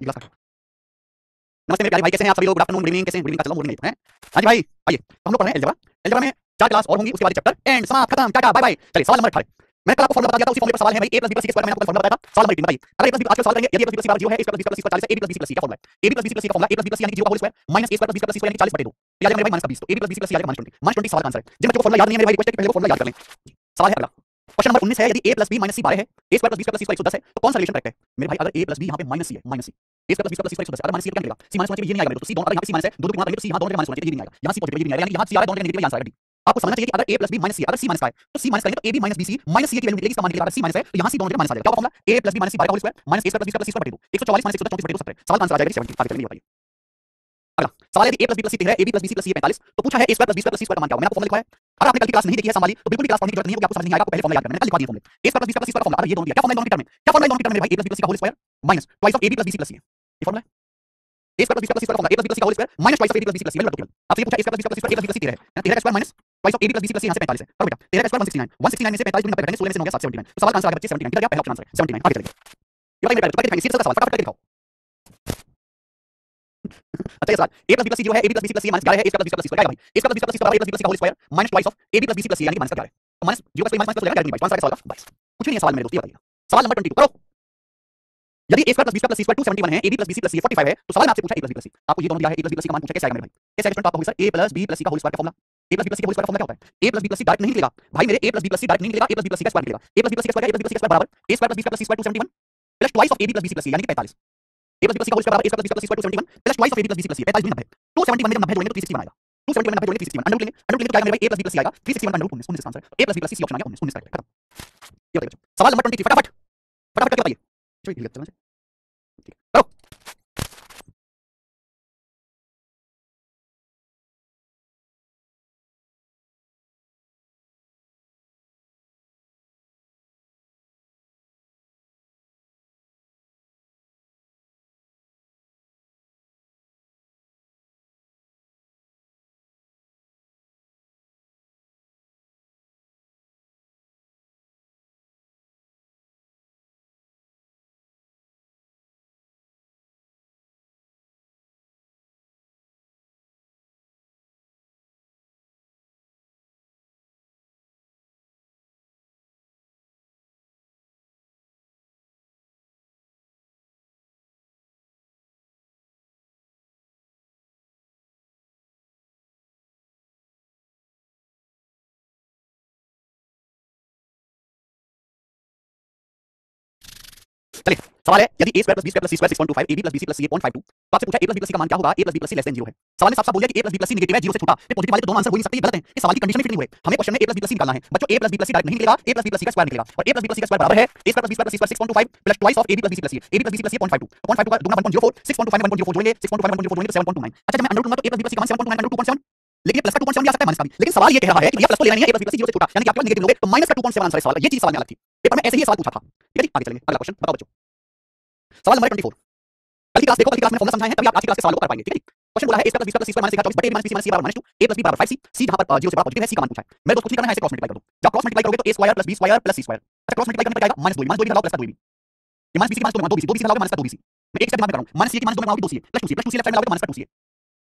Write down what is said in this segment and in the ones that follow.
नमस्ते मेरे प्यारे भाई, कैसे हैं आप सभी लोग? गुड आफ्टरनून, गुड इवनिंग, कैसे हैं? गुड इवनिंग का चल रहा हूं, गुड इवनिंग हैं। हाँ जी भाई, आइए तो हम लोग पढ़ रहे हैं अलजेब्रा। अलजेब्रा में 4 क्लास और होंगी, उसके बाद चैप्टर एंड, समाप्त, खत्म, टाटा, बाय बाय। चलिए सवाल नंबर 18। मैंने कल आपको फॉर्मूला बता दिया था, उसी फॉर्मूले पर सवाल है भाई। a + b + c स्क्वायर, मैंने आपको फॉर्मूला बताया था। सवाल नंबर 18 बताइए, अगर a + b आज का सवाल करेंगे, यदि a + b + c = 0 है, a + b + c = 40 है, a + b + c क्या फॉर्मूला है? a + b + c का फॉर्मूला a + b + c यानी कि 0 का whole square minus a square + b + c यानी कि 40/2। तो याद है मेरे भाई, माइनस का 20, तो a + b + c आ जाएगा -20 सवाल का आंसर है। जिन बच्चों को फॉर्मूला याद नहीं है मेरे भाई, रिक्वेस्ट है कि पहले वो फॉर्मूला याद कर लें। सवाल है अगला, क्वेश्चन नंबर 19 है, यदि a + b - c 12 है, a स्क्वायर + b + c = 110 है, तो कौन सा रिलेशन करेक्ट है? मेरे भाई अगर a + b यहाँ पे -c है, -c, a square + b + c = 110 है, अगर -c तो क्या निकलेगा? c माइनस होना चाहिए, ये नहीं आएगा मेरे, तो c दोनों, अगर यहाँ पे c माइनस है, दो गुना करेंगे तो c यहाँ दोनों जगह माइनस होना चाहिए, ये नहीं आएगा। यहाँ c पॉजिटिव है, ये नहीं आएगा, यानी कि यहाँ c आ रहा है, दोनों जगह नेगेटिव, आंसर आएगा डी। आपको समझना चाहिए कि अगर a + b - c, अगर c माइनस का है तो c माइनस करेंगे तो ab - bc माइनस c की वैल्यू निकलेगी, इसका मान निकलेगा। अगर c माइनस है तो यहाँ c दोनों जगह माइनस आ जाएगा। क्या फॉर्मूला? a + b - c 12 का whole square minus a square + b + c = 2, 144 - 114 = 70। सवाल का आंसर आ जाएगा 70। आगे चलेंगे, बताइए अगला सवाल है, यदि a + b + c 13 है, ab + bc + c 45, तो पूछा है a square + b square + c square का मान क्या होगा? मैंने आपको फॉर्मूला लिखा है। अगर आपने कल की क्लास नहीं देखी है संभाली, तो बिल्कुल भी क्लास पढ़ने की जरूरत नहीं है, क्योंकि आपको समझ नहीं आएगा, आपको पहले फॉर्मूला याद करना है। मैंने कल लिखवा दिए फॉर्मूले, a square + b square + c square का फॉर्मूला। अगर ये दोनों दिया, क्या फॉर्मूला है दोनों के टर्म में? क्या फॉर्मूला है दोनों के टर्म में भाई? a + b + c का whole square minus twice of ab + bc + c है, ये फॉर्मूला है। a square + b square + c square का फॉर्मूला a + b + c का whole square minus twice of ab + bc + c, value रखो केवल। आपसे ये पूछा a square + b square + c square, a + b + c 13 है, 13 का square minus twice of ab + bc + c, यहाँ से 45 है। और बेटा 13 का स्क्वायर 169, 169 में से 45 90 घटाएंगे, 16 में से 9 गया 7, 79। तो सवाल का आंसर आ गया बच्चे 79। किधर गया? पहला ऑप्शन आंसर है 79। आगे चलिए, ये बताइए मेरे भाई, सीधा सा सवाल, फटाफट करके दिखाओ। अच्छा ये सवाल, a + b + c 0 है, ab + bc + c -11 है, a square + b square + c square, क्या है भाई? a + b + c = a + b + c का whole square minus twice of ab + bc + c यानी कि -11 है। तो माइनस 0 का माइनस हो जाएगा, डायरेक्टली 22 आंसर सवाल का 22। कुछ भी नहीं है सवाल में मेरे दोस्त, ये बताइए। सवाल नंबर 22 करो। यदि a square + b square + c square 271 है, ab + bc + c 45 है, तो सवाल में आपसे पूछा a + b + c। आपको ये दोनों दिया है, a + b + c का मान पूछा, कैसे आएगा मेरे भाई? कैसे आएगा? आप कहोगे सर a + b + c का होल स्क्वायर का फॉर्मूला, a + b + c का होल स्क्वायर का फॉर्मूला क्या होता है? a + b + c डायरेक्ट नहीं निकलेगा भाई मेरे, a + b + c डायरेक्ट नहीं निकलेगा, a + b + c का स्क्वायर निकलेगा। a + b + c का स्क्वायर, a + b + c का स्क्वायर बराबर a square + b square + c square 271 plus twice of ab + bc + c यानी कि 45। a + b + c का होल स्क्वायर बराबर a square + b square + c square 271 plus twice of ab + bc + c, 45 × 90 271 में जब 90 जोड़ेंगे तो 360 आएगा। 271 में 90 जोड़ेंगे 361, अंडर लेंगे, अंडर लेंगे तो क्या आएगा मेरे भाई? a + b + c आएगा 361 √ 19, 19 का आंसर है। a + b + c ऑप्शन आ गया 19, 19 का खत्म। ये बताइए बच्चों, सवाल नंबर 23 फटाफट फटाफट करके बताइए। चलिए ठीक है, ठीक है करो। चलिए सवाल है, यदि a square + b square + c square 6.25, ab + bc + c 8.52, तो आपसे पूछा a + b + c का मान क्या होगा? a + b + c <= 0 है। सवाल में साफ-साफ बोल दिया कि a + b + c नेगेटिव है, 0 से छोटा। ये पॉजिटिव वाले तो दोनों आंसर हो ही नहीं सकते, ये गलत है। ये सवाल की कंडीशन ही फिट नहीं हुए। हमें क्वेश्चन में a + b + c निकालना है। बच्चों a + b + c डायरेक्ट नहीं निकलेगा, a + b + c का स्क्वायर निकलेगा, और a + b + c का स्क्वायर बराबर है a square + b square + c square 6.25 plus twice of ab + bc + c, ab + bc + c 0.52, 0.52 का दुगना 1.04, 6.25 में 1.04 जोड़ेंगे, 6.25 में 1.04 जोड़ेंगे तो 7.29। अच्छा जब मैं अंडर लूंगा तो a + b + c का मान 7.29 √ 2.7, लेकिन ये प्लस का 2.7 भी आ सकता है, माइनस का भी। लेकिन सवाल ये कह रहा है कि भैया प्लस तो लेना नहीं है, a + b + c 0 से छोटा, यानी कि आपके पास नेगेटिव लोगे तो माइनस का 2.7 आंसर है सवाल का। ये चीज सवाल में अलग थी, पेपर में ऐसे ही सवाल पूछा था। ठीक है जी, आगे चलेंगे, अगला क्वेश्चन बताओ बच्चों। सवाल नंबर 24, कल की क्लास देखो, कल की क्लास में फॉर्मूला समझाए हैं, तभी आप आज की क्लास के सवालों को कर पाएंगे। ठीक है जी, क्वेश्चन बोला है a square + b square + c square -24 बटे a - bc - c = -2, a + b = 5c, c जहां पर 0 से बड़ा पॉजिटिव है, c का मान पूछा है। मेरे दोस्त कुछ नहीं करना है, ऐसे क्रॉस मल्टीप्लाई कर दो। जब क्रॉस मल्टीप्लाई करोगे तो a square + b square + c square, अच्छा क्रॉस मल्टीप्लाई करने पर क्या आएगा? -2 -2 भी लगाओ प्लस का 2 भी, ये -bc के -2 2bc, 2bc लगाओगे -2bc, मैं एक स्टेप दिमाग में कर रहा हूं, -c के -2 में लगाओगे 2c plus 2c plus 2c left side में लगाओगे तो -2c,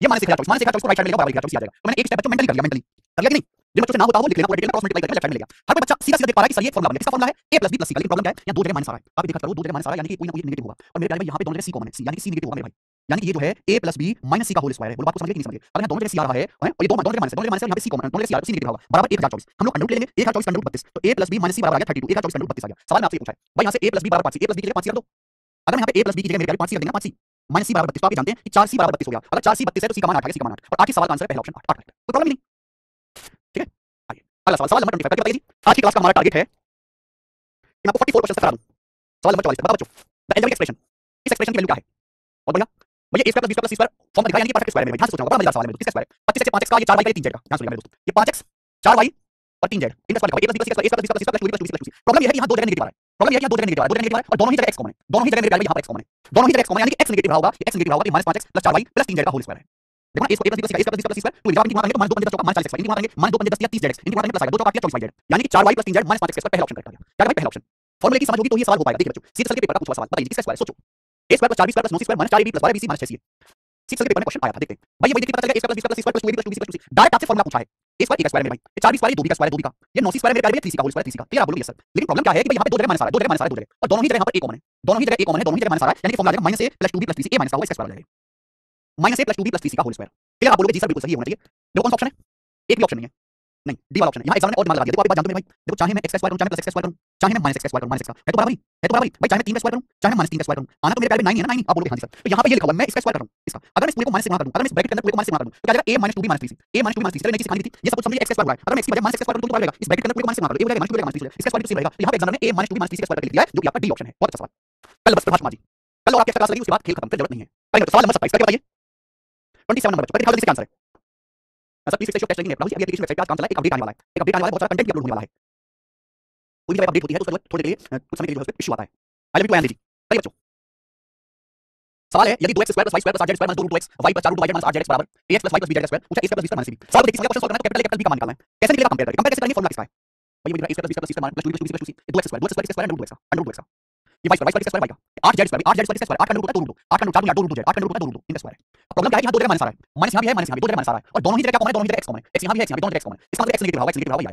ये -1024 को राइट साइड में लेगा, बराबर 1024 आ जाएगा। तो मैंने एक स्टेप बच्चों मेंटली कर लिया, मेंटली कर लिया कि नहीं? जिन बच्चों से ना होता हो वो लिख लेना, पूरा डिटेल में क्रॉस मल्टीप्लाई करके लेफ्ट साइड में ले गया। हर कोई बच्चा सीधा सीधा देख पा रहा है कि सर ये फॉर्मूला बन गया, किसका फॉर्मूला है? a + b + c का। लेकिन प्रॉब्लम क्या है, यहाँ दो जगह माइनस आ रहा है, आप देखा करो, दो जगह माइनस आ रहा है, यानी कि कोई ना कोई नेगेटिव होगा। और मेरे प्यारे भाई यहाँ पे दोनों जगह c कॉमन है, c यानी कि c नेगेटिव होगा मेरे भाई, यानी कि ये जो है a + b - c का होल स्क्वायर है। बोलो बात को समझ गए कि नहीं समझ गए? अगर यहाँ दोनों जगह c आ रहा है और ये दोनों जगह माइनस है, दोनों जगह माइनस है, यहाँ पे c कॉमन है, दोनों जगह c आ रहा है, c नेगेटिव होगा, बराबर 1024। हम लोग अंडर ले लेंगे, 1024 √ 32, तो a + b - c बराबर आ गया 32, 1024 √ 32 आ गया। सवाल में आपसे पूछा है भाई, यहाँ से a + b बराबर 5c, a + b की जगह 5c कर दो। अगर यहाँ पे a + b की जगह मेरे प्यारे 5c रख देंगे, 5c -c बराबर 32, तो आप ये जानते हैं कि 4c बराबर 32 हो गया। अगर 4c 32 है तो c का मान 8 आ गया, c का मान 8, और आज के सवाल का आंसर है पहला ऑप्शन 8, 8 कोई प्रॉब्लम नहीं। ठीक है, आगे अगला सवाल, सवाल नंबर 25 करके बताइए जी। आज की क्लास का हमारा टारगेट है कि मैं आपको 44 क्वेश्चन करा दूं। सवाल नंबर 44 बताओ बच्चों, द एल्जेब्रिक एक्सप्रेशन, इस एक्सप्रेशन की वैल्यू क्या है? बहुत बढ़िया भैया, a square + b square + c square form दिखाया, यानी कि परफेक्ट स्क्वायर है मेरे, ध्यान से सोचना होगा, बड़ा मजेदार सवाल है मेरे, किसका स्क्वायर है? 25x से 5x का, ये 4y का, ये 3z का, ध्यान से सुनिए मेरे दोस्त, ये 5x 4y और 3z इनका स्क्वायर लिखा, a + b + c square, a + b + c square + 2b + 2c + 2c। Problem ये है कि यहाँ दो जगह नेगेटिव आ रहा है, प्रॉब्लम ये है कि यहाँ दो जगह नेगेटिव आ रहा है, दो जगह नेगेटिव आ रहा है, और दोनों ही जगह x कॉमन है, दोनों ही जगह मेरे प्यारे यहाँ पर x कॉमन है, दोनों ही जगह x कॉमन है, यानी कि x नेगेटिव होगा, ये x नेगेटिव होगा, ये -5x + 4y + 3z का होल स्क्वायर है। देखो ना, a square a + b + c का, a + b + c स्क्वायर, तो इनका करेंगे तो -2 × 5 = -40x, इनका करेंगे -2 × 10 = 30zx, इनका करेंगे प्लस आएगा 2 × 5 = 24y, यानी कि 4y + 3z -5x, पहला ऑप्शन करेक्ट आ गया। क्या भाई पहला ऑप्शन? फॉर्मूले की समझ होगी तो ये सवाल हो पाएगा। देखिए बच्चों, सीधे चल के पेपर का पूछा सवाल, बताइए किसका स्क्वायर है? सोचो। A square plus 4b square plus 9c square minus 4ab plus 12bc minus 6ca। Six के पेपर में क्वेश्चन आया था, देखते हैं भाई। ये वही देखिए, पता चल गया a square plus b plus c square plus 2ab plus 2b plus 2c direct आपसे फॉर्मूला पूछा है। ए स्क्वायर का स्क्वायर मेरे भाई, 4b स्क्वायर 2b का स्क्वायर 2b का, ये 9c स्क्वायर मेरे प्यारे भैया 3c का होल स्क्वायर 3c का। तो यार आप बोलोगे सर, लेकिन प्रॉब्लम क्या है कि भाई यहाँ पे दो जगह माइनस आ रहा है, दो जगह माइनस आ रहा है, दो जगह, और दोनों ही जगह यहाँ पर a कॉमन है, दोनों ही जगह a कॉमन है, दोनों ही जगह माइनस आ रहा है, यानी कि फॉर्मूला आ जाएगा minus a plus 2b plus 3c, a minus का होगा इसका स्क्वायर आ जाएगा minus a plus 2b plus 3c का होल स्क्वायर। फिर आप बोलोगे जी सर बिल्कुल सही होना चाहिए। देखो कौन सा ऑप्शन है, एक भी ऑप्शन नहीं है, नहीं डी वाला ऑप्शन है। यहाँ एग्जाम ने और दिमाग लगा दिया। देखो आप एक बात जानते हो मेरे भाई, देखो चाहे मैं x का स्क्वायर करूं, चाहे मैं प्लस x का स्क्वायर करूं, चाहे मैं माइनस x का स्क्वायर करूं, माइनस x का है तो बराबर ही, है तो बराबर ही भाई। चाहे मैं 3 का स्क्वायर करूं, चाहे मैं माइनस 3 का स्क्वायर करूं, आना तो मेरे प्यारे 9 ही है ना, 9 ही। आप बोलोगे हां जी सर, तो यहाँ पे ये लिखा हुआ है मैं इसका स्क्वायर कर रहा हूं इसका। अगर मैं इस पूरे को माइनस से गुणा कर दूं, अगर मैं इस ब्रैकेट के अंदर पूरे को माइनस से गुणा कर दूं, तो क्या आ जाएगा a minus 2b minus 3c, a minus 2b minus 3c। चलो नई चीज सिखानी थी, ये सब कुछ समझिए, x का स्क्वायर हुआ है। अगर मैं x की बजाय माइनस x का स्क्वायर करूं तो क्या रहेगा, इस ब्रैकेट के अंदर पूरे को माइनस से गुणा कर दो, a हो जाएगा माइनस 2 माइनस 3, इसका स्क्वायर भी सेम रहेगा। तो यहाँ पे एग्जामिनर ने a माइनस 2b माइनस 3 का स्क्वायर करके लिख दिया है, जो कि आपका डी ऑप्शन है। बहुत अच्छा सवाल। कल बस प्रभाष कुमार जी, कल और आपकी क्लास लगी, उसके बाद खेल खत्म, फिर जरूरत नहीं है। करेंगे तो सवाल नंबर 27 करके बताइए, 27 नंबर बच्चों, दिखाओ जल्दी से क्या आंसर है। ऐसा प्लीज फिक्स टेस्ट लेंगे राहुल जी, अभी एप्लीकेशन वेबसाइट पे काम चला है, एक अपडेट आने वाला है, एक अपडेट आने वाला है, बहुत सारा कंटेंट भी अपलोड होने वाला है। कोई भी अपडेट होती है तो उसका थोड़ी देर के लिए, कुछ समय के लिए उस पे इशू आता है। I love you too NG भाई बच्चों। सवाल है यदि 2x square plus y square plus 8z square minus 2 2x y plus 4 y minus 8z बराबर ax plus y plus bz square, पूछा a square plus b square minus c। सवाल देखिए, question solve करना है तो कैपिटल a कैपिटल b का मान निकालना है। कैसे निकलेगा, कंपेयर करके, कंपेयर कैसे करेंगे, फॉर्मूला किसका है भाई। ये a square plus b square plus c square minus 2 2 plus 2c 2x square, 2x square square √2x का √2x का, ये y स्क्वायर स्क्वायर y का 8z स्क्वायर 8z स्क्वायर 8 का √2 2 8 का √4 2 2z 8 का √2 2 इनका स्क्वायर है। प्रॉब्लम क्या है कि यहाँ दो जगह माइनस आ रहा है, माइनस यहाँ भी है, माइनस यहाँ भी, दो जगह माइनस आ रहा है, और दोनों ही जगह क्या कॉमन है, दोनों ही जगह x कॉमन है, x यहाँ भी है, x यहाँ भी, दोनों जगह x कॉमन है। इसका मतलब x नेगेटिव होगा, x नेगेटिव होगा,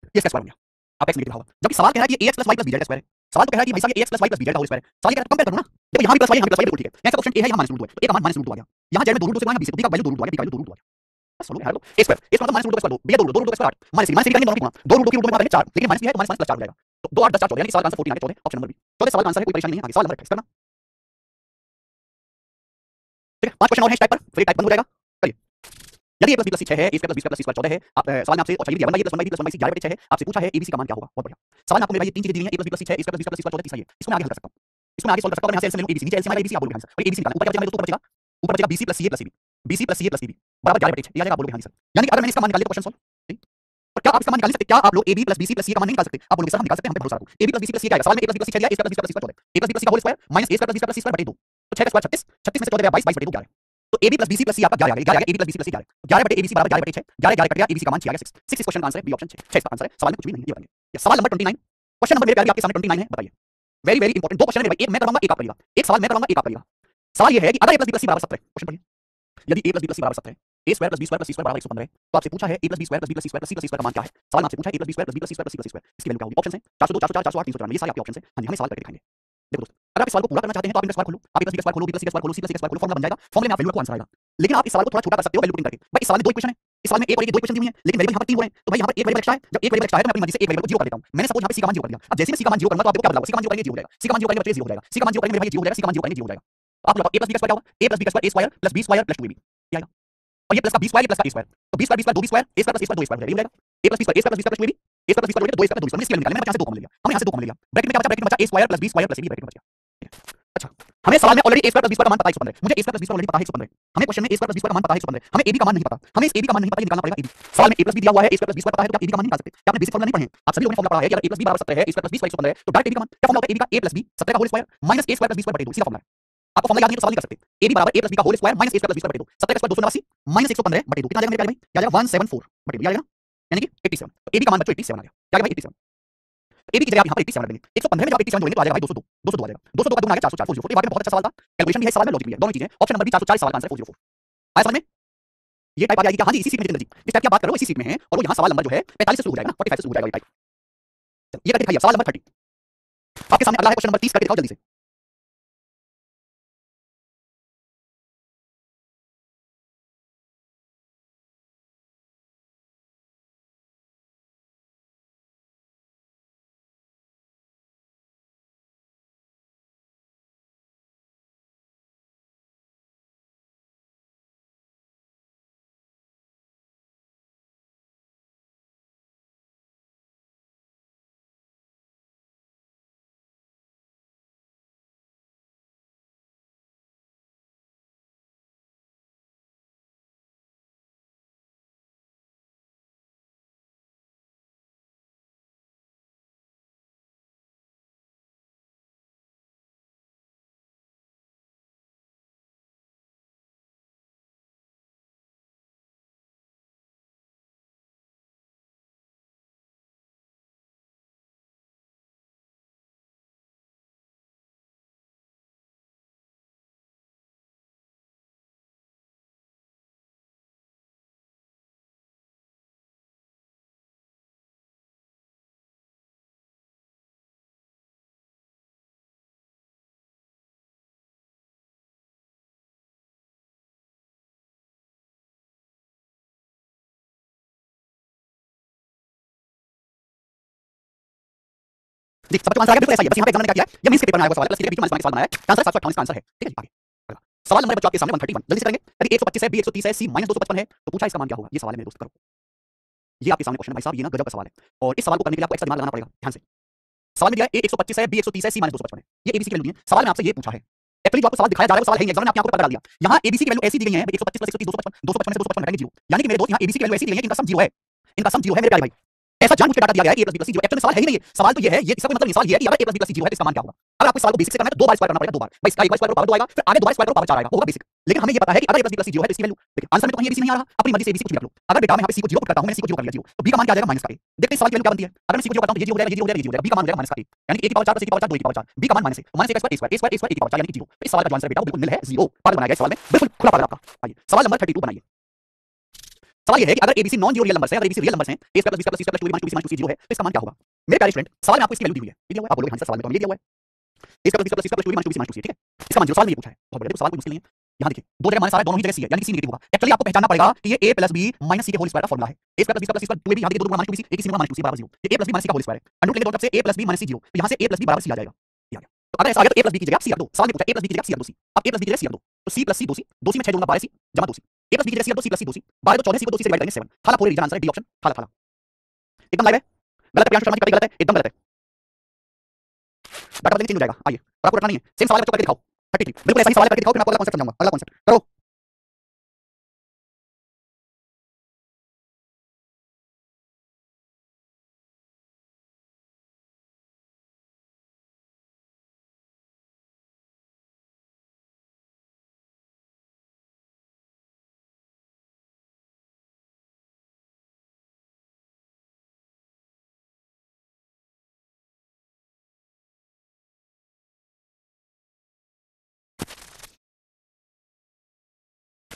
ये इसका स्क्वायर बन गया। आप x नेगेटिव होगा, जबकि सवाल कह रहा है कि ax plus y plus bz का स्क्वायर है। सवाल तो कह रहा है कि भाई साहब ax plus y plus bz का होल स्क्वायर है। सवाल ये कह रहा है कंपेयर करो ना, देखो यहाँ भी प्लस y, यहाँ भी प्लस y, बिल्कुल ठीक है। यहाँ का ऑप्शन a है, यहाँ माइनस √2 है, तो a का मान माइनस √2 आ गया। यहाँ z में 2 √2 से गुणा, यहाँ b से, b का वैल्यू 2 √2 आ गया, b का वैल्यू 2 √2 आ गया। बस सोल्व है। a स्क्वायर मतलब minus √2 square 2, b 2 2 √2 square 8 minus c करेंगे, दोनों की गुणा, 2 √2 की √2 में बात करेंगे 4, लेकिन माइनस भी है तो माइनस प्लस 4 हो जाएगा, तो 2 8 10 4 14, यानी सवाल का आंसर 14 आ गया, 14 ऑप्शन नंबर बी। 14 सवाल का आंसर है, कोई परेशानी नहीं है। आगे सवाल नंबर 28 करना, ठीक है। 5 क्वेश्चन और हैं इस टाइप पर, फिर टाइप बंद हो जाएगा। करिए। यदि a plus b plus c 6 है, a square plus b square plus c square 14 है, आप सवाल में आपसे अच्छा ये दिया 1 a plus 1 b plus 1 c 11/6 है, आपसे पूछा है abc का मान क्या होगा। बहुत बढ़िया सवाल में आपको मेरे भाई ये तीन चीजें दी हुई हैं, a plus b plus c 6 a square plus b square plus c square 14 तीसरा ये, इसको मैं आगे हल कर सकता हूं, इसको मैं आगे सॉल्व कर सकता हूं। मैं यहां से एलसीएम ले लूं abc, नीचे एलसीएम आएगा abc, आप बोलोगे हां सर, और abc निकालना, ऊपर क्या बचेगा मेरे दोस्तों, ऊपर बचेगा bc plus ca plus cb, bc plus ca plus cb बराबर 11/6, ये आ जाएगा, आप बोलोगे हां सर। यानी कि अगर मैंने इसका मान निकाल लिया तो क्वेश्चन सॉल्व, ठीक। और क्या आप इसका मान निकाल नहीं सकते, क्या आप लोग ab plus bc plus c का मान नहीं निकाल सकते, आप बोलोगे सर हम निकाल सकते हैं, हम पे भरोसा रखो। ab plus bc plus c क्या आएगा, सवाल में a plus b plus c 6 दिया, a square plus b square plus c square 14, a plus b plus c का whole square minus a square plus b square plus c square बटे 2, तो 6 का square 36, 36 में से 14 गया 22, 22 बटे 2 11। तो ab plus bc plus c आपका 11 आ गया, ab plus bc plus c 11, 11 बटे abc बराबर 11/6, 11 11 कट गया, abc का मान 6 आ गया, 6 6 इस क्वेश्चन का आंसर है, बी ऑप्शन 6 6 इसका आंसर है। सवाल में कुछ भी नहीं है, ये बताइए। ये सवाल नंबर 29, क्वेश्चन नंबर मेरे प्यारे आपके सामने 29 है, बताइए। वेरी वेरी इंपॉर्टेंट, दो क्वेश्चन है मेरे भाई, एक मैं कराऊंगा एक आप करिएगा, एक सवाल मैं कराऊंगा एक आप करिएगा। सवाल ये है कि अगर a plus b plus c बराबर 17, क्वेश्चन पढ़िए। यदि a plus b plus c बराबर 17 है, a square plus b square plus c square बराबर 115 है, तो आपसे पूछा है a plus b square plus b plus c square plus c plus c square का मान क्या है। सवाल में आपसे पूछा है a plus b square plus b plus c square plus c plus c square, इसकी वैल्यू क्या होगी। ऑप्शन है 402 404 408 394, ये सारे आपके ऑप्शन है। हां जी, हमें सवाल करके दिखाएंगे। देखो दोस्तों, अगर आप इस सवाल को पूरा करना चाहते हैं तो आप इनका स्क्वायर खोलो, आप a प्लस b का स्क्वायर खोलो, b प्लस c का स्क्वायर खोलो, c प्लस c का स्क्वायर खोलो, फॉर्मूला बन जाएगा, फॉर्मूले में आप वैल्यू को आंसर आएगा। लेकिन आप इस सवाल को थोड़ा छोटा कर सकते हो वैल्यू पुटिंग करके। भाई इस सवाल में दो इक्वेशन है, इस सवाल में एक और एक दो इक्वेशन दी हुई है, लेकिन वेरिएबल यहां पर तीन हो रहे हैं, तो भाई यहां पर एक वेरिएबल एक्स्ट्रा है, जब एक वेरिएबल एक्स्ट्रा है तो मैं अपनी मर्जी से एक वेरिएबल को जीरो कर देता हूं। मैंने सपोज यहां पे c का मान जीरो कर दिया, अब जैसे मैं c का मान जीरो करूंगा तो आपको क्या बदलाव, c का मान जीरो करेंगे जीरो हो जाएगा, c का मान जीरो करेंगे बच्चे जीरो हो जाएगा, c का मान जीरो करेंगे मेरे भाई जीरो हो जाएगा, c का मान जीरो करेंगे जीरो हो जाएगा। आप लोग a प्लस b का स्क्वायर क्या होगा, a प्लस b का square a square plus b square plus 2ab ये आएगा, और ये प्लस का b स्क्वायर, ये प्लस का a स्क्वायर, तो b square 2b square a square plus a square 2 square हो जाएगा, a plus b square a square plus b square plus 2ab a square plus b square 2 square 2 square, इसकी value निकालनी है। मैंने यहां से 2 common ले लिया, हमने यहां से 2 कॉमन ले लिया, ब्रैकेट में क्या बचा, ब्रैकेट में बचा a square plus b square plus ab bracket में बच गया। अच्छा, हमें सवाल में already a square plus b square का मान पता है 115, मुझे a square plus b square already पता है 115, हमें क्वेश्चन में a square plus b square का मान पता है 115, हमें ab का मान नहीं पता, हमें इस ab का मान नहीं पता, ये निकालना पड़ेगा ab। सवाल में a प्लस b दिया हुआ है, a square plus b square पता है, तो आप ab का मान नहीं निकाल सकते, क्या आपने बेसिक फॉर्मूला नहीं पढ़े हैं, आप सभी लोगों ने फॉर्मूला पढ़ा है कि अगर a प्लस b बराबर 17 है, a square plus b square 115 है, तो डायरेक्ट ab का मान क्या फॉर्मूला होता है, ab का a प्लस b 17 का whole square minus a square plus b square बटे 2, सीधा फॉर्मूला है। आपको फॉर्मूला याद नहीं है तो सवाल नहीं कर सकते, ab बराबर a प्लस b का whole square minus a square plus b square बटे 2, 17 का स्क्वायर 289 माइनस 115 बटे 2 कितना आ जाएगा मेरे प्यारे भाई, क्या आ जाएगा 174 बटे 2 आ जाएगा, यानी कि 87। तो ab का मान बच्चों 87 आ गया, क्या आ गया भाई 87। ab की जगह आप यहां पर 87 रख देंगे, 115 में जब आप 87 जोड़ेंगे तो आ जाएगा भाई 202 202 आ जाएगा, 202 का 2 आ गया 404 404। ये वाकई में बहुत अच्छा सवाल था, कैलकुलेशन भी है इस सवाल में, लॉजिक भी है, दोनों चीजें हैं। ऑप्शन नंबर बी 440 सवाल का आंसर 404 आया समझ में। ये टाइप आ जाएगी कि हां जी इसी सीट में जितेंद्र जी, इस टाइप की आप बात करो इसी सीट में है, और वो यहां सवाल नंबर जो है 45 से शुरू हो जाएगा ना, 45 से शुरू हो जाएगा ये टाइप। ये करके दिखाइए सवाल नंबर 30 आपके सामने अगला है, क्वेश्चन नंबर 30 करके दिखाओ जल्दी से। जी सब आंसर आ गया, बिल्कुल ऐसा ही है। बस यहाँ पे एग्जाम ने क्या किया है, ये मींस के पेपर में आया हुआ सवाल है, प्लस के बीच में सवाल बनाया है। आंसर 758 का आंसर है। ठीक है आगे सवाल नंबर बच्चों आपके सामने 131, जल्दी से करेंगे। यदि 125 है, बी 130 है, सी -255 है, तो पूछा इसका मान क्या होगा। ये सवाल है मेरे दोस्त, करो। ये आपके सामने क्वेश्चन है भाई साहब, ये ना गजब का सवाल है और इस सवाल को करने के लिए आपको एक्स्ट्रा दिमाग लगाना पड़ेगा। ध्यान से सवाल में दिया है ए 125 है, बी 130 है, सी -255 है। ये एबीसी की वैल्यू दी है। सवाल में आपसे ये पूछा है, एक्चुअली जो आपको सवाल दिखाया जा रहा है वो सवाल है ही, एग्जाम ने आपकी आंखों पे पर्दा डाल दिया। यहाँ एबीसी की वैल्यू ऐसी दी गई है 125 + 130 255, 255 से 255 घटाएंगे 0, यानी कि मेरे दोस्त यहाँ एबीसी की वैल्यू ऐसी दी गई है कि इनका सम 0 है, इनका सम 0 है मेरे प्यारे भाई। ऐसा जानबूझ के डाटा दिया गया है a + b + c 0। एक्चुअली सवाल है ही नहीं है, सवाल तो ये है, ये इसका कोई मतलब नहीं। सवाल ये है कि अगर a + b + c 0 है तो इसका मान क्या होगा। अगर आपको इस सवाल को बेसिक से करना है तो 2 बार स्क्वायर करना पड़ेगा, 2 बार। भाई इसका एक बार स्क्वायर करो पावर 2 आएगा, फिर आगे 2 बार स्क्वायर करो पावर 4 आएगा, होगा बेसिक। लेकिन हमें ये पता है कि अगर a + b + c 0 है तो इसकी वैल्यू देखिए आंसर में तो कहीं एबीसी नहीं आ रहा, अपनी मर्जी से एबीसी कुछ भी रख लो। अगर बेटा मैं यहाँ पे c को 0 पुट करता हूं, मैंने c को 0 कर लिया 0, तो b का मान क्या आ जाएगा -a। देखते हैं सवाल की वैल्यू क्या बनती है। अगर मैं c को 0 करता हूं तो ये 0 हो जाएगा, ये 0 हो जाएगा, ये 0 हो जाएगा, b का मान हो जाएगा -a, यानी कि a की पावर 4 + a की पावर 4 2 a की पावर 4, b का मान -a, -a का स्क्वायर a स्क्वायर a की पावर 4 यानी कि 0। तो इस सवाल का जो आंसर बेटा वो बिल्कुल निल है, 0 पागल बनाया गया इस सवाल में, बिल्कुल खुला पागल आपका। आइए सवाल नंबर 32 बनाइए। सवाल ये है कि अगर ABC non zero real numbers है, अगर एबीसी रियल नंबर्स हैं, a square + b square + c square + 2ab - 2bc - 2c 0 है, तो इसका मान क्या होगा। मेरे प्यारे स्टूडेंट सवाल में आपको इसकी वैल्यू दी हुई है, ये दिया हुआ है, आप बोलोगे हां सर सवाल में तो ये दिया हुआ है a square + b square + c square + 2ab - 2bc - 2c, ठीक है। इसका मान 0 सवाल में ये पूछा है, बहुत बढ़िया। देखो सवाल कोई मुश्किल नहीं है। यहाँ देखिए दो जगह माइनस आ रहा है, दोनों ही जगह सी है, यानी कि सी नेगेटिव होगा। एक्चुअली आपको पहचानना पड़ेगा कि ये a + b - c के होल स्क्वायर का फार्मूला है। a square + b square + c square 2ab, यहाँ देखिए 2 - 2bc, एक ही सी में -2c = 0। ये a + b - c का होल स्क्वायर है, अंडर रूट लेंगे दोनों तरफ से a + b - c 0, तो यहाँ से a + b = c आ जाएगा, ये आ गया। तो अगर ऐसा आ गया तो a + b की जगह c रख दो। सवाल में पूछा a + b की जगह c रख दो c, अब a + b की जगह c रख दो, तो c + c 2c, 2c में 6 दूंगा 12c जमा 2c, a + b की जगह c रख दो, c + c 2c, 12 तो 14, c को 2c से डिवाइड करेंगे 7, थाला फोर रीजन आंसर है डी ऑप्शन, थाला थाला एकदम लाइव है। गलत है प्रियांशु शर्मा जी, कतई गलत है, एकदम गलत है। डाटा बदलेंगे चेंज हो जाएगा। आइए और आपको रखना नहीं है, सेम सवाल बच्चों करके दिखाओ 33, बिल्कुल ऐसा ही सवाल करके दिखाओ, फिर मैं आपको अगला कांसेप्ट समझाऊंगा। अगला कांसेप्ट करो।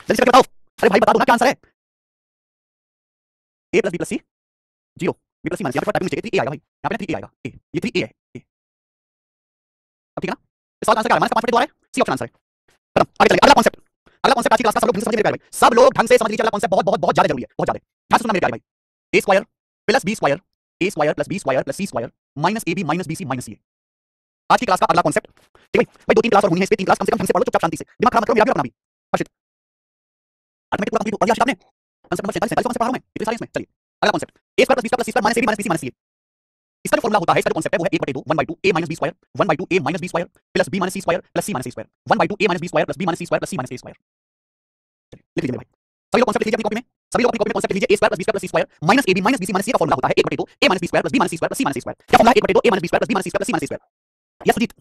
जल्दी से करके बताओ। अरे भाई बता दो ना क्या आंसर है। a + b + c 0, b + c - यहाँ पे टाइपिंग मिस्टेक है, 3a आएगा भाई, यहाँ पे 3a आएगा, a ये 3a है a। अब ठीक है ना, इस सवाल का आंसर क्या है, -5 बटे 2 आ रहा है, सी ऑप्शन आंसर है। खत्म, आगे चलिए अगला कांसेप्ट। अगला कांसेप्ट आज की क्लास का सब लोग ढंग से समझिए मेरे प्यारे भाई, सब लोग ढंग से समझ लीजिए। अगला कांसेप्ट बहुत बहुत बहुत ज्यादा जरूरी है, बहुत ज्यादा। ध्यान से सुनना मेरे प्यारे भाई। a square + b square, a square + b square + c square - ab - bc - ca। आज की क्लास का अगला कांसेप्ट। ठीक है भाई, 2-3 क्लास और हुई है, इस पे 3 क्लास कम से कम ढंग से पढ़ लो, चुपचाप शांति से, दिमाग खराब मत करो, मेरा भी अपना भी। हर्षित अल्टीमेट पूरा कंप्लीट हो गया आपने। कांसेप्ट नंबर 47 कांसेप्ट पढ़ा रहा हूं मैं, इतने सारे इसमें। चलिए अगला concept, a square + b square + c square - ab - bc - ca। इसका जो फॉर्मूला होता है, इसका जो कांसेप्ट है वो है 1/2 1/2 a - b square 1/2 a - b square plus b - c square plus c - a square 1/2 a - b square plus b - c square plus c - a square. लिख लीजिए भाई, सभी लोग कांसेप्ट लिख लीजिए अपनी कॉपी में, सभी लोग अपनी कॉपी में कांसेप्ट लिख लीजिए। a square + b square + c square - ab - bc - c का फॉर्मूला होता है 1/2 a - b square plus b - c square plus c - a square. क्या फॉर्मूला है 1/2 a - b square plus b - c square plus c - a square. Yes Sujit,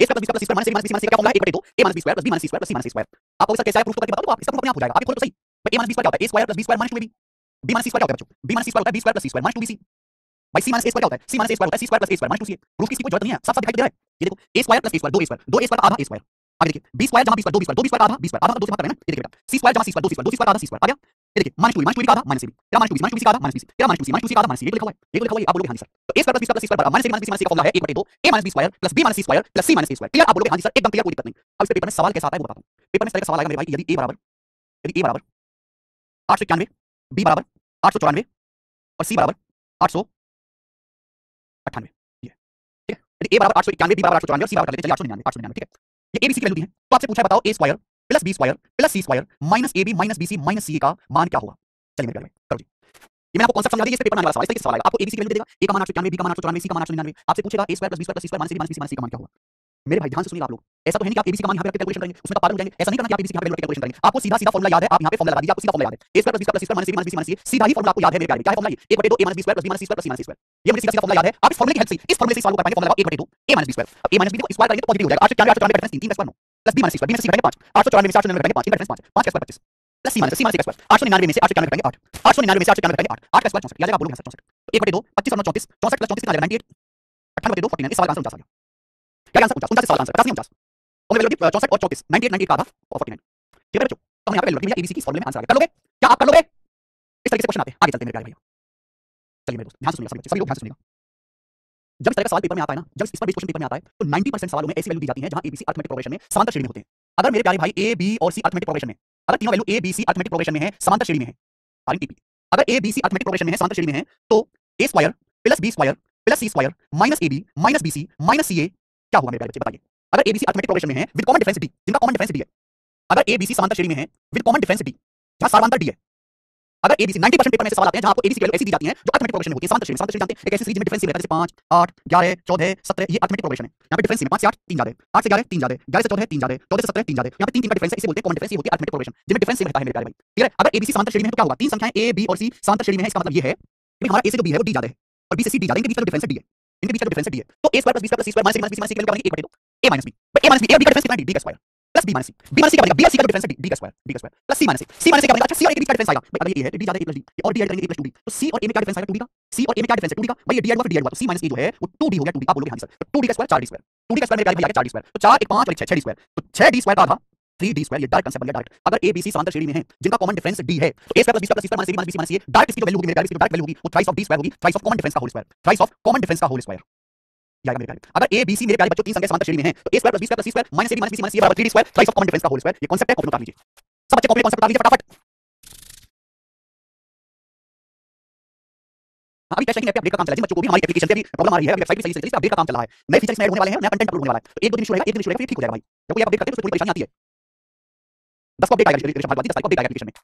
a square + b square + c square - ab - bc - c क्या formula है 1/2 a - b square plus b - c square plus c - a square. आपको sir कैसे आया proof करके बता दो, आप इसका प्रूफ अपने आप हो जाएगा, आप खोलो तो सही। भाई a - b स्क्वायर क्या होता है, a square + b square - 2ab, b - c square क्या होता है बच्चों, b - c स्क्वायर होता है b square + c square - 2bc। भाई c - a स्क्वायर क्या होता है, c - a स्क्वायर होता है c square + a square - 2ca। Proof की कोई जरूरत नहीं है, साफ साफ दिखाई दे रहा है। ये देखो a square + a square 2a square, 2a square का आधा a स्क्वायर। आगे देखिए b स्क्वायर जमा b square 2b square, 2b square का आधा b स्क्वायर, आधा 2 से भाग कर रहे हैं ना, ये देखिए बेटा c स्क्वायर जमा c square 2c square, 2c square का आधा c स्क्वायर आ गया। ये देखिए -2b का आधा -ab, तेरा -2bc का आधा -bc, तेरा -2c का आधा -c, ये तो लिखा हुआ है, ये तो लिखा हुआ है, आप बोलोगे हां जी सर। तो a square + b square + c square -ab - -b - c का फॉर्मूला है 1/2 a - b square plus b - c square plus c - a square. Clear, आप बोलोगे हां जी सर, एकदम क्लियर, कोई दिक्कत नहीं। अब इस पेपर में सवाल कैसा आता है वो बताता हूं। पेपर में इस तरह का सवाल आएगा मेरे भाई, यदि a बराबर 891, b बराबर 894 और c बराबर 898, ये ठीक है। यदि a बराबर 891, b बराबर 894 और c बराबर कर लेते हैं 899, 899, ठीक है। ये abc की वैल्यू दी है, तो आपसे पूछा है बताओ a square plus b square plus c square minus ab minus bc minus c का मान क्या होगा। चलिए मेरे प्यारे भाई करो जी। ये मैं आपको कॉन्सेप्ट समझा दिया, इस पेपर में आने वाला सवाल, इस तरीके से सवाल आएगा। आपको abc की वैल्यू दे देगा, a का मान 891, b का मान 894, c का मान 899। आपसे पूछेगा a square plus b square plus c square minus ab minus bc minus c का मान क्या होगा। मेरे भाई ध्यान से सुनिए आप लोग, ऐसा तो है नहीं कि आप एबीसी का मान यहाँ पे रख के कैलकुलेशन करेंगे, उसमें तो पागल हो जाएंगे। ऐसा नहीं करना कि आप एबीसी यहाँ पे कैलकुलेशन करेंगे, आपको सीधा सीधा फॉर्मूला याद है, आप यहाँ पे फॉर्मूला लगा दीजिए, आपको सीधा फॉर्मूला याद है। A square plus B square plus C square minus A minus B minus C, सीधा ही फॉर्मूला आपको याद है मेरे प्यारे। क्या है फॉर्मूला ये, 1/2 a minus B square plus B minus C square plus C minus C square. ये मुझे सीधा सीधा फॉर्मूला याद है, आप इस फॉर्मूले की हेल्प से, इस फॉर्मूले से सवाल कर पाएंगे। Formula 1/2 a minus B square, अब a माइनस बी को स्क्वायर करेंगे तो पॉजिटिव हो जाएगा। 894 894 का डिफरेंस 3 का square 9 plus b minus C square, b minus सी करेंगे 5, 894 में से 899 करेंगे 5, इनका डिफरेंस 5, 5 का स्क्वायर 25 प्लस सी माइनस का स्क्वायर 899 में से 899 करेंगे 8, 899 में से 899 करेंगे 8, 8 का स्क्वायर 64, याद है आप बोलोगे 64। तो 1/2 25 और 9 34, 64 प्लस 34 कितना आ जाएगा 98, 98/2 49। इस सवाल का आंसर 49 आ गया। क्या आंसर 49 सवाल का आंसर 50 नहीं 50। और वैल्यू 64 और 34, 98 का आधा और 49। ठीक है बच्चों, तो हम यहाँ पे वैल्यू रखेंगे, एबीसी की फॉर्मूले में आंसर आ गया। कर लोगे क्या, आप कर लोगे। इस तरीके से क्वेश्चन आते हैं। आगे चलते हैं मेरे प्यारे भैया, चलिए मेरे दोस्त ध्यान से सुनिए, सभी लोग ध्यान से सुनिएगा। जब इस तरह का सवाल पेपर में आता है ना, जब इस पर बेस्ड क्वेश्चन पेपर में आता है, तो 90% सवालों में ऐसी वैल्यू दी जाती है जहां एबीसी अरिथमेटिक प्रोग्रेशन में समांतर श्रेणी में होते हैं। अगर मेरे प्यारे भाई ए बी और सी अरिथमेटिक प्रोग्रेशन में, अगर तीनों value A B C arithmetic progression में है, समांतर श्रेणी में है, आरटीपी, अगर A B C arithmetic progression में है, समांतर श्रेणी में है, तो A square plus B square plus C square minus A B minus B C minus C A क्या होगा मेरे प्यारे बच्चे बताइए। अगर एबीसी अरिथमेटिक प्रोग्रेशन में है विद कॉमन डिफरेंस डी, जिनका कॉमन डिफरेंस डी है, अगर एबीसी समांतर श्रेणी में है विद कॉमन डिफरेंस डी, जहां समांतर डी है, अगर एबीसी 90% पेपर में से सवाल आते हैं जहां आपको एबीसी की वैल्यू ऐसी दी जाती है जो अरिथमेटिक प्रोग्रेशन में होती है, समांतर श्रेणी जानते हैं एक ऐसी सीरीज में डिफरेंस रहता है जैसे 5 8 11 14 17, ये अरिथमेटिक प्रोग्रेशन है। यहां पे डिफरेंस में 5 से 8 3 ज्यादा, 8 से 11 3 ज्यादा, 11 से 14 3 ज्यादा, 14 से 17 3 ज्यादा, यहां पे 3 3 का डिफरेंस है, इसे बोलते हैं कॉमन डिफरेंस, ये होती है अरिथमेटिक प्रोग्रेशन जिनमें डिफरेंस सेम रहता है मेरे प्यारे भाई। क्लियर है। अगर एबीसी समांतर श्रेणी में है तो क्या होगा, तीन संख्याएं ए बी और सी समांतर श्रेणी में है, इसका मतलब ये है कि हमारा ए से जो बी है वो डी ज्यादा है और बी से सी डी ज्यादा, इनके बीच का डिफरेंस डी है, इनके बीच का डिफरेंस डी है। तो a square plus b square plus c square minus a minus b minus c की वैल्यू क्या बनेगी, a minus b। a minus b, a और b का डिफरेंस कितना है, d का square plus b minus c, b minus c का बनेगा b और c का डिफरेंस है d का square plus c minus c का बनेगा। अच्छा c और a के बीच का डिफरेंस आएगा भाई, अगर ये a है तो d ज्यादा a प्लस d और d ऐड करेंगे a प्लस 2d, तो c और a में क्या डिफरेंस आएगा 2d का, c और a में क्या डिफरेंस है 2d का भाई, ये d ऐड हुआ फिर d ऐड हुआ तो c माइनस a जो है वो 2d हो गया 2d। आप बोलोगे हां सर तो 2d का स्क्वायर 4d स्क्वायर, 2d का स्क्वायर मेरे प्यारे भाई आ गया 4d स्क्वायर, तो 4 1 5 और 1 6 6d स्क्वायर, तो 6d स्क्वायर का आधा 3d स्क्वायर, ये डायरेक्ट कांसेप्ट बन गया डायरेक्ट। अगर a b c समांतर श्रेणी में है जिनका कॉमन डिफरेंस d है तो a square plus b square plus c square minus a b minus b minus c direct इसकी जो वैल्यू होगी मेरे प्यारे, इसकी जो डायरेक्ट वैल्यू होगी वो थ्राइस ऑफ d स्क्वायर होगी, थ्राइस ऑफ कॉमन डिफरेंस का whole square, thrice of common difference का होल स्क्वायर आएगा मेरे प्यारे। अगर a b c मेरे प्यारे बच्चों तीन संख्या समांतर श्रेणी में है तो a square plus b square plus c square minus a b minus b c minus c बराबर 3d square, thrice of common difference का होल स्क्वायर। ये कांसेप्ट है, कॉपी में उतार लीजिए सब बच्चे, कॉपी कांसेप्ट उतार लीजिए फटाफट। अभी टेस्ट ऐप पे अपडेट का काम चल रहा है, जिन बच्चों को भी हमारी एप्लीकेशन पे अभी प्रॉब्लम आ रही है, वेबसाइट भी सही से चल रही है, अपडेट का काम चल रहा है, नए फीचर इसमें ऐड होने वाले हैं, नया कंटेंट अपलोड होने वाला है, तो एक दो दिन इशू रहेगा, एक दिन इशू रहेगा, फिर ठीक हो जाएगा भाई। जब ये अपडेट करते हैं तो थोड़ी परेशानी आती है, 10 को अपडेट आएगा, 10 तारीख को अपडेट आएगा एप्लीकेशन में।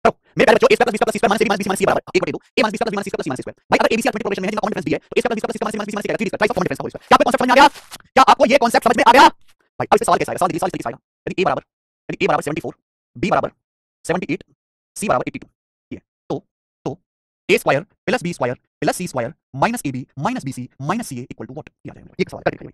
तो मेरे प्यारे बच्चों a square plus b square minus a minus b minus c बराबर 1/2 a minus b square plus b minus c plus c minus c भाई। अगर एबीसी अरिथमेटिक प्रोग्रेशन में है जिनका कॉमन डिफरेंस d है तो a square plus b square plus c minus b minus c thrice of common difference का whole square. क्या आपको कांसेप्ट समझ में आ गया, क्या आपको ये कांसेप्ट समझ में आ गया भाई। अब इस सवाल कैसा आएगा, सवाल देखिए, सवाल कैसा आएगा, यानी a बराबर 74 b बराबर 78 c बराबर 82, ये तो a square plus b square plus c square minus ab minus bc minus ca equal to what, ये आ जाएगा ये सवाल करके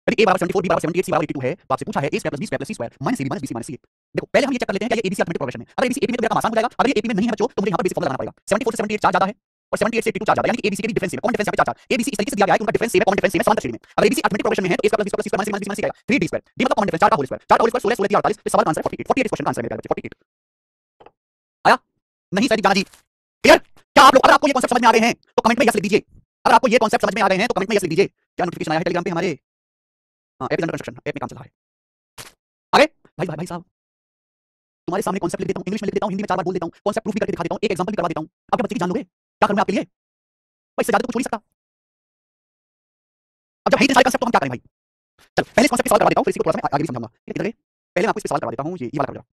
यदि a बराबर 74 b बराबर 78 c बराबर 82 है तो आपसे पूछा है a square plus b square plus c square minus ab minus bc minus ca। देखो पहले हम ये चेक कर लेते हैं क्या ये एबीसी अरिथमेटिक प्रोग्रेशन है। अगर एबीसी एपी में तो मेरा काम आसान हो जाएगा, अगर ये एपी में नहीं है बच्चों तो मुझे यहां पर बेसिक फार्मूला लगाना पड़ेगा। 74 से 78 चार ज्यादा है और 78 से 82 चार ज्यादा, यानी कि एबीसी के भी डिफरेंस है, कॉमन डिफरेंस है 4 4। एबीसी इस तरीके से दिया गया है कि उनका डिफरेंस सेम है, कॉमन डिफरेंस सेम है समांतर श्रेणी में। अगर एबीसी अरिथमेटिक प्रोग्रेशन में है तो a square plus b square plus c square minus b minus c आएगा 3d स्क्वायर, d मतलब कॉमन डिफरेंस 4 का होल स्क्वायर, 4 का होल स्क्वायर 16 16 3 48, इस सवाल का आंसर 48 48 इस क्वेश्चन का आंसर है मेरे बच्चे 48 आया नहीं सर जाना जी। क्लियर। क्या आप लोग अगर आपको ये कांसेप्ट समझ में आ गए हैं तो कमेंट में यस लिख दीजिए, अगर आपको ये कांसेप्ट समझ में आ गए हैं तो कमेंट में यस लिख दीजिए। क्या नोटिफिकेशन आया है टेलीग्राम पे हमारे, हां ऐप अंडर कंस्ट्रक्शन, ऐप में काम चल रहा है आगे भाई भाई साहब। तुम्हारे सामने कांसेप्ट लिख देता हूं, इंग्लिश में लिख देता हूं, हिंदी में 4 बार बोल देता हूं, कांसेप्ट प्रूफ भी करके दिखा देता हूं, एक एग्जांपल भी करवा देता हूं, आपके बच्चे की जान लोगे क्या करूं मैं आपके लिए भाई, इससे ज्यादा तो कुछ हो नहीं सकता। अब जब है इतने सारे कांसेप्ट तो हम क्या करें भाई। चलो पहले इस कांसेप्ट पे सवाल करवा देता हूं, फिर इसको थोड़ा सा मैं आगे भी समझाऊंगा। ठीक है, पहले मैं आपको इस पे सवाल करवा देता हूं, ये वाला कर जाओ।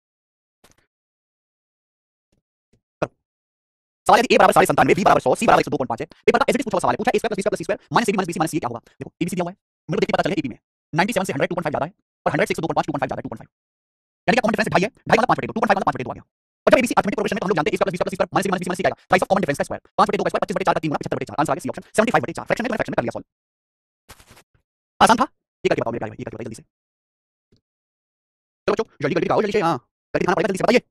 सवाल है a बराबर 97 b बराबर 100 c बराबर 102.5 है। पेपर का एसएटी पूछा हुआ सवाल है, पूछा a square plus b square plus c square minus ab minus bc minus c क्या होगा। देखो एबीसी दिया हुआ है, मेरे को देख के पता चल गया एपी में 97 से 100 2.5 ज्यादा है और 100 से 102.5 2.5 ज्यादा है 2.5, यानी कि कॉमन डिफरेंस 2.5 है, 2.5 मतलब 5/2, 2.5 मतलब 5/2 आ गया। और जब एबीसी अरिथमेटिक प्रोग्रेशन में तो हम लोग जानते हैं a square plus b square minus ab minus bc minus c आएगा, प्राइस ऑफ कॉमन डिफरेंस का स्क्वायर 5/2 का स्क्वायर 25/4 का 3 गुना 75/4, आंसर आ गया सी ऑप्शन 75/4। फ्रैक्शन में कर लिया सॉल्व, आसान था। ये करके बताओ मेरे भाई, ये करके बताइए जल्दी से। चलो बच्चों जल्दी जल्दी आओ, जल्दी से, हां करके दिखाना पड़ेगा, जल्दी से बताइए।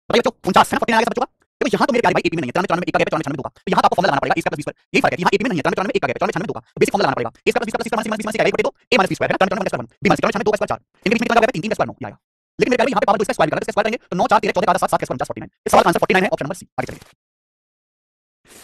बताइए बच्चों 49 है ना, 49 आ गया सब बच्चों का। देखो यहाँ तो मेरे प्यारे भाई एपी में नहीं है, 93 एक का गैप है, 94 2 का, तो यहाँ तो आपको फॉर्मूला लगाना पड़ेगा a square plus b square, यही फर्क है, यहाँ एपी में नहीं है, 93 एक का गैप है, 94 2 का, तो बेसिक फॉर्मूला लगाना पड़ेगा a square plus b square plus c square minus b minus c a minus b square है ना, 94 स्क्वायर 1 b माइनस 94 2 का स्क्वायर 4, इनके बीच में कितना गैप है 3 3 का स्क्वायर 9 ये आएगा। लेकिन मेरे प्यारे यहाँ पे पावर 2 इसका स्क्वायर करेंगे, इसका स्क्वायर करेंगे तो 9 4 13 14 का आधा 7 7 का स्क्वायर 49, इस सवाल का आंसर 49 है, ऑप्शन नंबर सी। आगे चलिए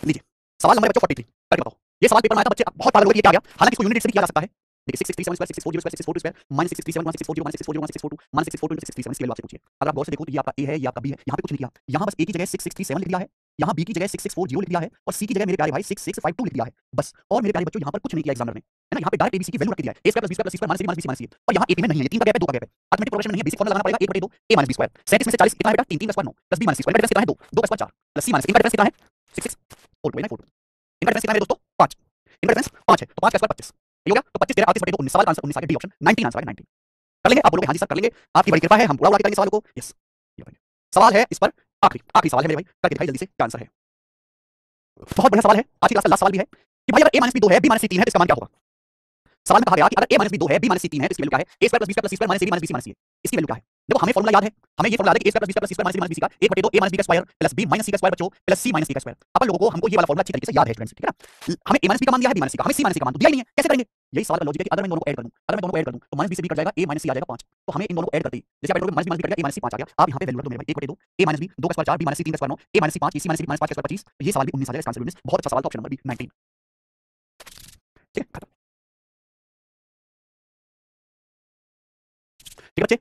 लीजिए सवाल नंबर बच्चों 43 करके बताओ। ये सवाल पेपर में आया था बच्चे, बहुत पागल हो गए ये क्या आ गया, हालांकि इसको यूनिट से भी किया जा सकता है। देखिए 6637 square 6640 square 6642 square minus 6637 1640 minus 6640 minus 642 minus 642 637 इसके लिए आपसे पूछिए। अगर आप गौर से देखो तो ये आपका a है, ये आपका b है, यहाँ पे कुछ नहीं किया, यहाँ बस एक ही जगह 6637 लिख दिया है यहाँ बी की जगह 6640 लिख दिया है और सी की जगह मेरे प्यारे भाई 6652 लिख दिया है बस। और मेरे प्यारे बच्चों यहाँ पर कुछ नहीं किया एग्जामिनर ने, है ना। यहाँ पे डायरेक्ट एबीसी की वैल्यू रख दिया है a square plus b square plus c square minus b minus c और यहाँ एपी में नहीं है, 3 का गैप है 2 का गैप है, अरिथमेटिक प्रोग्रेशन में नहीं है, बेसिक फॉर्मूला लगाना पड़ेगा 1/2 a माइनस b स्क्वायर। 37 में से 40 कितना है बेटा 3 3 का square 9 plus b minus c square, इनका डिफरेंस कितना है 2 2 का स्क्वायर 4 प्लस c माइनस इनका डिफरेंस कितना है 66 4 2 4 इनका डिफरेंस कितना है दोस्तों 5, इनका डिफरेंस 5 है तो 5 का स्क्वायर 25 ये हो गया। तो 25 तेरा 38/2 19 सवाल का आंसर 19 आ गया डी ऑप्शन 19 आंसर आ गया 19। कर लेंगे आप बोलोगे हाँ जी सर कर लेंगे, आपकी बड़ी कृपा है, हम पूरा करेंगे सवाल को। यस सवाल है इस पर आखिरी सवाल है मेरे भाई, करके दिखाइए जल्दी से क्या आंसर है। बहुत बढ़िया सवाल है, आज की क्लास का लास्ट सवाल भी है कि भाई अगर a माइनस b 2 है b माइनस c 3 है तो इसका मान क्या होगा। सवाल में कहा गया कि अगर a माइनस b 2 है b माइनस c 3 है तो इसकी वैल्यू क्या है a square plus b square plus c square minus ab minus bc minus c इसकी वैल्यू क्या है। देखो हमें फॉर्मूला याद है, हमें ये फॉर्मूला याद है कि a square plus b square plus c square minus ab minus bc का 1/2 a माइनस b का square plus b minus c का स्क्वायर बच्चों प्लस c माइनस d का स्क्वायर। अपन लोगों को हमको ये वाला फॉर्मूला अच्छी तरीके से याद है स्टूडेंट्स, ठीक है ना। हमें a माइनस b का मान दिया है b माइनस c का, हमें c माइनस c का मान तो दिया ही नहीं है, कैसे करेंगे। यही सवाल का लॉजिक है कि अगर मैं दोनों को ऐड कर दूं, अगर मैं दोनों को ऐड कर दूं तो माइनस b से b कट जाएगा a माइनस c आ जाएगा 5, तो हमें इन दोनों को ऐड करते ही जैसे आप minus b minus b cut गया a माइनस c 5 आ गया। आप यहां पे वैल्यू रख दो मेरे भाई 1/2 a माइनस b 2 का स्क्वायर 4 b माइनस c 3 का square 9 a minus c 5 a minus c minus 5 का स्क्वायर 25, ये सवाल भी 19 आ जाएगा, इसका आंसर 19। बहुत अच्छा सवाल था, ऑप्शन नंबर बी 19। ठीक है ठीक है बच्चे,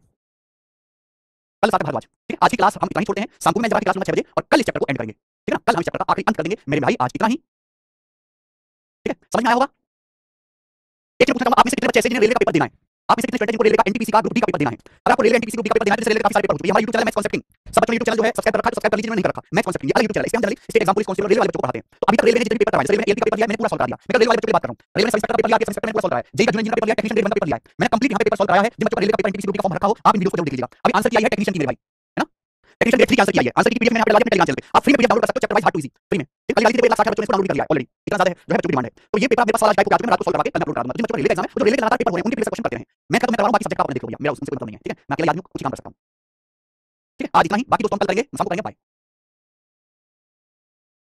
कल साथ भारद्वाज, ठीक है। आज की क्लास हम इतना ही छोड़ते हैं, शाम को मैं जब क्लास लूंगा 6 बजे और कल इस चैप्टर को एंड करेंगे, ठीक है ना। कल हम इस चैप्टर का आखिरी अंत कर देंगे मेरे भाई, आज इतना ही, ठीक है। समझ में आया होगा। एक चीज पूछना चाहूंगा, आप में से कितने बच्चे ऐसे जिन्हें रेलवे का पेपर देना है, आप में से कितने स्टूडेंट जिनको रेलवे का एनटीपीसी का ग्रुप डी का पेपर देना है। अगर आपको रेलवे एनटीपीसी ग्रुप डी का पेपर देना है तो रेलवे का काफी सारे पेपर होते हैं। हमारा YouTube चैनल मैथ्स कॉन्सेप्टिंग, सब बच्चों ने YouTube चैनल जो है सब्सक्राइब कर रखा है तो सब्सक्राइब कर लीजिए, नहीं कर रखा मैथ्स कॉन्सेप्टिंग, ये अलग YouTube चैनल है, इसमें हम generally state exam police constable railway वाले बच्चों को पढ़ाते हैं। तो अभी तक रेलवे ने जितने पेपर करवाए, रेलवे ने एलपी का पेपर दिया मैंने पूरा सॉल्व करा दिया, मैं रेलवे वाले बच्चों की बात कर रहा हूं। रेलवे ने सब इंस्पेक्टर का पेपर लिया, सब इंस्पेक्टर ने पूरा सॉल्व कराया, जेई का जूनियर इंजीनियर का पेपर लिया, टेक्नीशियन ग्रेड 1 का पेपर लिया है, मैंने कंप्लीट यहां पे पेपर सॉल्व कराया है। जिन बच्चों का रेलवे का पेपर एनटीपीसी ग्रुप डी का फॉर्म रखा हो, आप इन वीडियोस को जरूर देख लीजिएगा। अभी आंसर किया है टेक्नीशियन की मेरे भाई, है ना। टेक्नीशियन ग्रेड 3 की आंसर किया है, आंसर की पीडीएफ मैंने यहां पे डाल दिया टेलीग्राम चैनल पे, आप फ्री में पीडीएफ डाउनलोड कर सकते हो, chapter wise hard to easy free में। ठीक है, कल 60 बच्चों ने इसको डाउनलोड कर लिया है ऑलरेडी, इतना ज्यादा है जो है बच्चों की डिमांड है। तो ये पेपर मेरे पास सवाल आज टाइप को मैं रात को सॉल्व करवा के कल अपलोड करा दूंगा। जिन बच्चों का रेलवे एग्जाम है, जो रेलवे के लगातार पेपर हो रहे हैं उनके प्रीवियस क्वेश्चन करते हैं, मैं कहता हूं मैं करवा रहा हूं, बाकी सब्जेक्ट का आपने देख लो भैया, मेरा उससे कोई मतलब नहीं है, ठीक है। मैं अकेला आदमी हूं, कुछ काम कर सकता हूं, ठीक है। आज इतना ही, बाकी दोस्तों हम कल करेंगे, शाम को करेंगे, बाय।